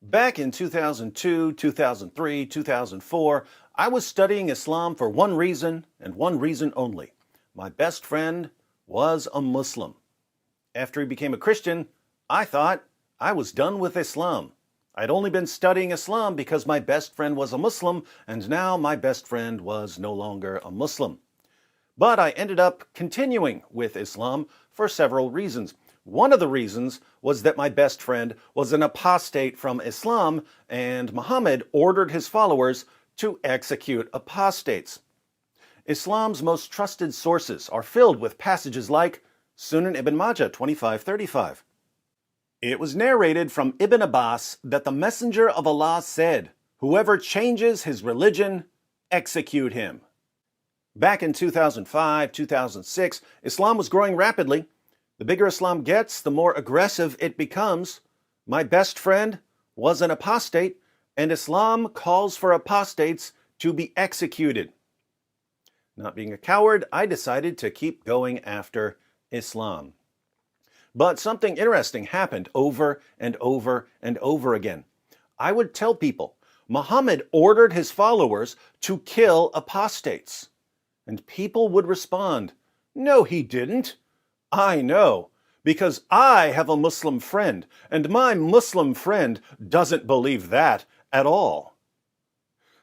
Back in 2002, 2003, 2004, I was studying Islam for one reason and one reason only. My best friend was a Muslim. After he became a Christian, I thought I was done with Islam. I'd only been studying Islam because my best friend was a Muslim, and now my best friend was no longer a Muslim. But I ended up continuing with Islam for several reasons. One of the reasons was that my best friend was an apostate from Islam, and Muhammad ordered his followers to execute apostates. Islam's most trusted sources are filled with passages like Sunan Ibn Majah 25:35. It was narrated from Ibn Abbas that the Messenger of Allah said, "Whoever changes his religion, execute him." Back in 2005, 2006, Islam was growing rapidly. The bigger Islam gets, the more aggressive it becomes. My best friend was an apostate, and Islam calls for apostates to be executed. Not being a coward, I decided to keep going after Islam. But something interesting happened over and over and over again. I would tell people, Muhammad ordered his followers to kill apostates. And people would respond, "No, he didn't. I know, because I have a Muslim friend, and my Muslim friend doesn't believe that at all."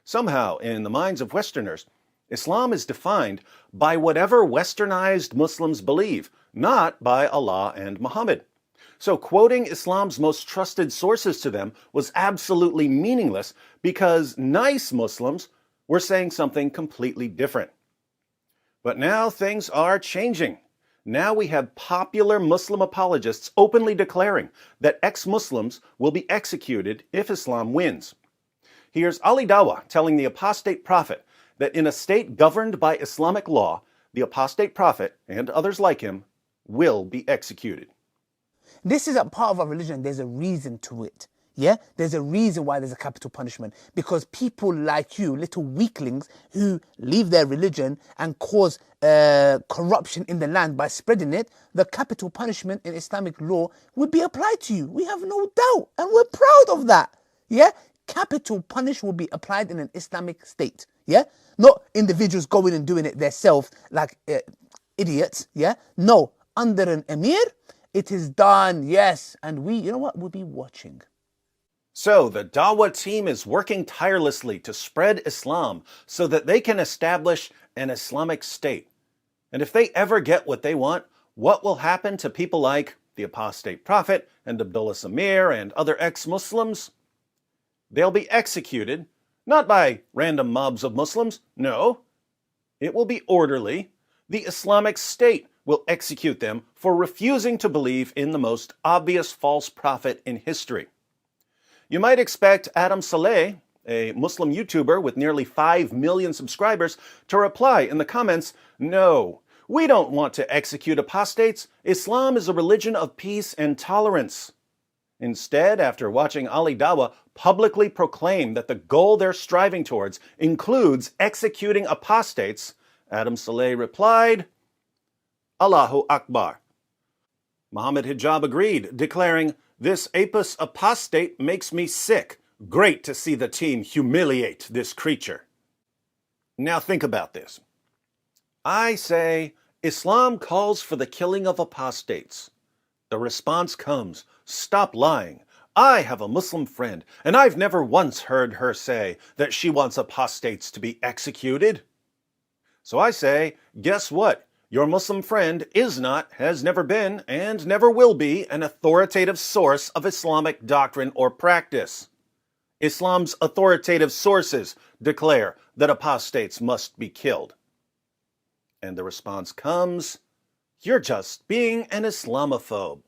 Somehow, in the minds of Westerners, Islam is defined by whatever Westernized Muslims believe, not by Allah and Muhammad. So quoting Islam's most trusted sources to them was absolutely meaningless because nice Muslims were saying something completely different. But now things are changing. Now we have popular Muslim apologists openly declaring that ex-Muslims will be executed if Islam wins. Here's Ali Dawah telling the apostate prophet that in a state governed by Islamic law, the apostate prophet and others like him will be executed. This is a part of our religion. There's a reason to it. Yeah? There's a reason why there's a capital punishment. Because people like you, little weaklings who leave their religion and cause corruption in the land by spreading it, the capital punishment in Islamic law would be applied to you. We have no doubt. And we're proud of that. Yeah? Capital punishment will be applied in an Islamic state. Yeah? Not individuals going and doing it themselves like idiots. Yeah? No. Under an emir, it is done. Yes. And we, you know what? We'll be watching. So the Dawah team is working tirelessly to spread Islam so that they can establish an Islamic state. And if they ever get what they want, what will happen to people like the apostate prophet and Abdullah Samir and other ex-Muslims? They'll be executed, not by random mobs of Muslims, no. It will be orderly. The Islamic State will execute them for refusing to believe in the most obvious false prophet in history. You might expect Adam Saleh, a Muslim YouTuber with nearly 5 million subscribers, to reply in the comments, "No, we don't want to execute apostates. Islam is a religion of peace and tolerance." Instead, after watching Ali Dawah publicly proclaim that the goal they're striving towards includes executing apostates, Adam Saleh replied, "Allahu Akbar." Muhammad Hijab agreed, declaring, "This apis apostate makes me sick. Great to see the team humiliate this creature." Now think about this. I say, Islam calls for the killing of apostates. The response comes, "Stop lying. I have a Muslim friend, and I've never once heard her say that she wants apostates to be executed." So I say, guess what? Your Muslim friend is not, has never been, and never will be an authoritative source of Islamic doctrine or practice. Islam's authoritative sources declare that apostates must be killed. And the response comes, "You're just being an Islamophobe."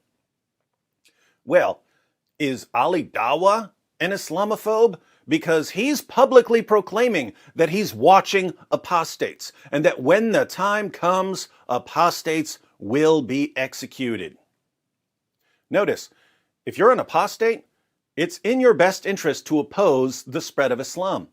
Well, is Ali Dawah an Islamophobe? Because he's publicly proclaiming that he's watching apostates and that when the time comes, apostates will be executed. Notice, if you're an apostate, it's in your best interest to oppose the spread of Islam.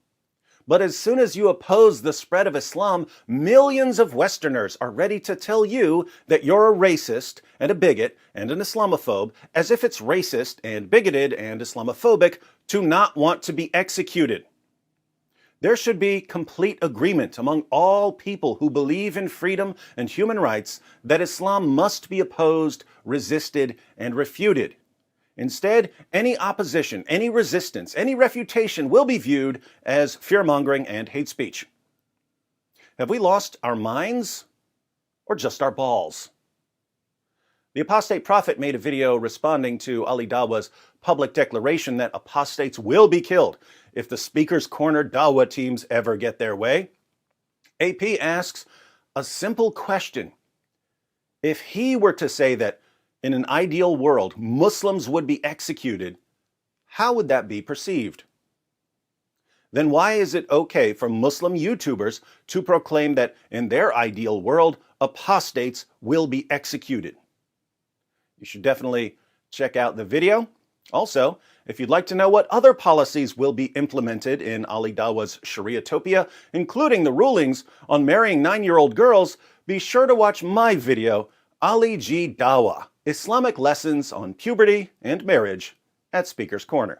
But as soon as you oppose the spread of Islam, millions of Westerners are ready to tell you that you're a racist and a bigot and an Islamophobe, as if it's racist and bigoted and Islamophobic to not want to be executed. There should be complete agreement among all people who believe in freedom and human rights that Islam must be opposed, resisted, and refuted. Instead, any opposition, any resistance, any refutation will be viewed as fear-mongering and hate speech. Have we lost our minds or just our balls? The apostate prophet made a video responding to Ali Dawa's public declaration that apostates will be killed if the Speaker's Corner Dawa teams ever get their way. AP asks a simple question. If he were to say that in an ideal world, Muslims would be executed, how would that be perceived? Then why is it okay for Muslim YouTubers to proclaim that in their ideal world, apostates will be executed? You should definitely check out the video. Also, if you'd like to know what other policies will be implemented in Ali Dawa's Shariatopia, including the rulings on marrying 9-year-old girls, be sure to watch my video, Ali G. Dawa, Islamic Lessons on Puberty and Marriage, at Speaker's Corner.